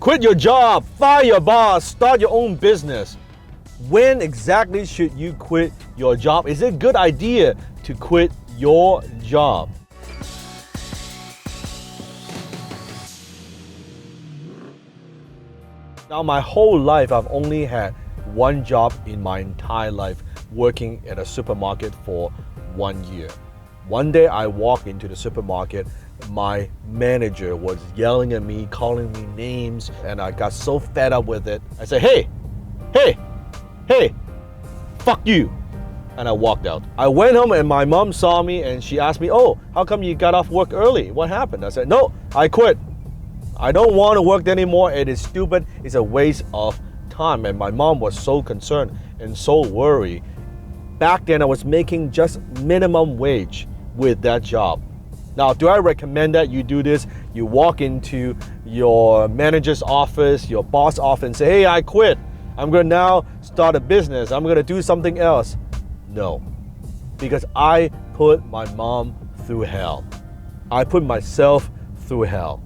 Quit your job, fire your boss, start your own business. When exactly should you quit your job? Is it a good idea to quit your job? Now, my whole life, I've only had one job in my entire life, working at a supermarket for 1 year. One day I walked into the supermarket, my manager was yelling at me, calling me names, and I got so fed up with it. I said, hey, fuck you. And I walked out. I went home and my mom saw me and she asked me, oh, how come you got off work early? What happened? I said, no, I quit. I don't want to work anymore. It is stupid. It's a waste of time. And my mom was so concerned and so worried. Back then I was making just minimum wage with that job. Now, do I recommend that you do this? You walk into your manager's office, your boss office and say, hey, I quit. I'm going to now start a business. I'm going to do something else. No, because I put my mom through hell. I put myself through hell.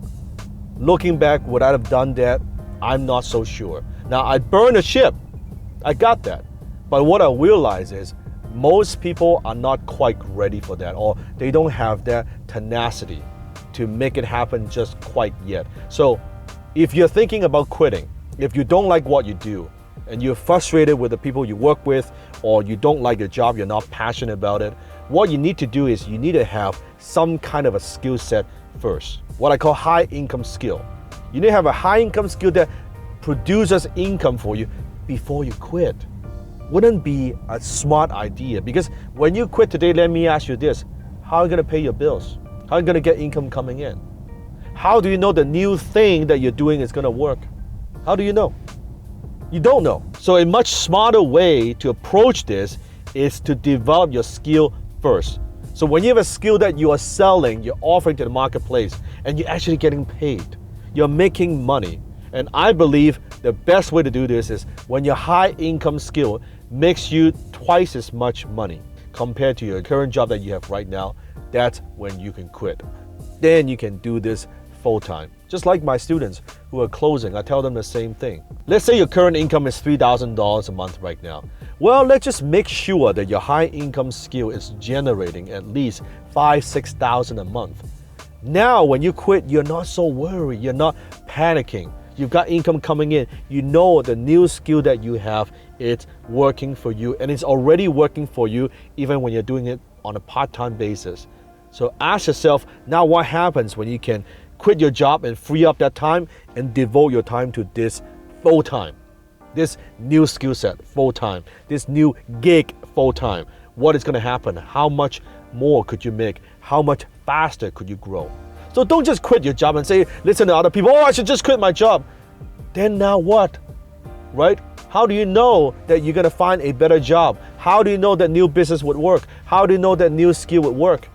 Looking back, would I have done that? I'm not so sure. Now, I burned a ship. I got that. But what I realize is most people are not quite ready for that, or they don't have that tenacity to make it happen just quite yet. So if you're thinking about quitting, if you don't like what you do, and you're frustrated with the people you work with, or you don't like your job, you're not passionate about it, what you need to do is you need to have some kind of a skill set first. What I call high income skill. You need to have a high income skill that produces income for you before you quit. Wouldn't be a smart idea, because when you quit today, let me ask you this: how are you going to pay your bills? How are you going to get income coming in? How do you know the new thing that you're doing is going to work? How do you know? You don't know. So a much smarter way to approach this is to develop your skill first. So when you have a skill that you are selling, you're offering to the marketplace, and you're actually getting paid, you're making money. And I believe the best way to do this is when your high income skill makes you twice as much money compared to your current job that you have right now, that's when you can quit. Then you can do this full-time. Just like my students who are closing, I tell them the same thing. Let's say your current income is $3,000 a month right now. Well, let's just make sure that your high income skill is generating at least $5,000, $6,000 a month. Now, when you quit, you're not so worried, you're not panicking. You've got income coming in. You know the new skill that you have, it's working for you, and it's already working for you even when you're doing it on a part-time basis. So ask yourself, now what happens when you can quit your job and free up that time and devote your time to this full-time, this new skill set full-time, this new gig full-time? What is going to happen? How much more could you make? How much faster could you grow? So don't just quit your job and say, listen to other people, oh, I should just quit my job. Then now what? Right? How do you know that you're going to find a better job? How do you know that new business would work? How do you know that new skill would work?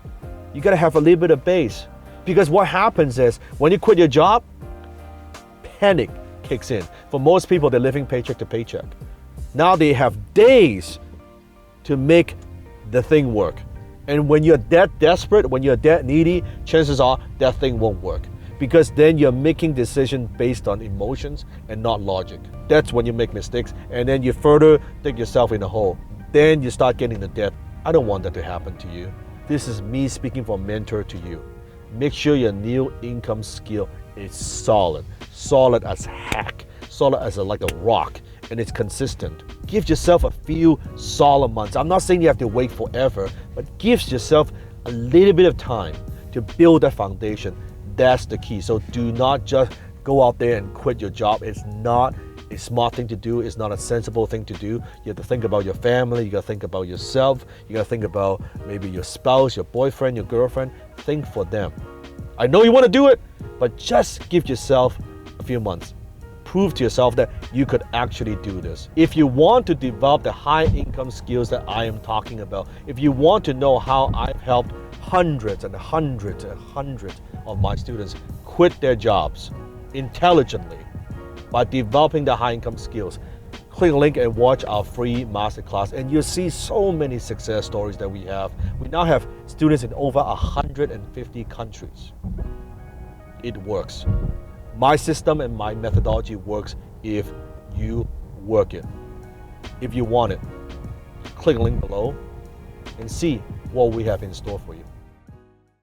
You got to have a little bit of base. Because what happens is, when you quit your job, panic kicks in. For most people, they're living paycheck to paycheck. Now they have days to make the thing work. And when you're that desperate, when you're that needy, chances are that thing won't work. Because then you're making decisions based on emotions and not logic. That's when you make mistakes, and then you further dig yourself in a hole. Then you start getting the debt. I don't want that to happen to you. This is me speaking from a mentor to you. Make sure your new income skill is solid as heck, solid as like a rock, and it's consistent. Give yourself a few solid months. I'm not saying you have to wait forever, but give yourself a little bit of time to build that foundation. That's the key. So do not just go out there and quit your job. It's not a smart thing to do. It's not a sensible thing to do. You have to think about your family. You got to think about yourself. You got to think about maybe your spouse, your boyfriend, your girlfriend. Think for them. I know you want to do it, but just give yourself a few months. Prove to yourself that you could actually do this. If you want to develop the high income skills that I am talking about, if you want to know how I've helped hundreds and hundreds and hundreds of my students quit their jobs intelligently by developing the high income skills, click the link and watch our free masterclass, and you'll see so many success stories that we have. We now have students in over 150 countries. It works. My system and my methodology works if you work it. If you want it, click the link below and see what we have in store for you.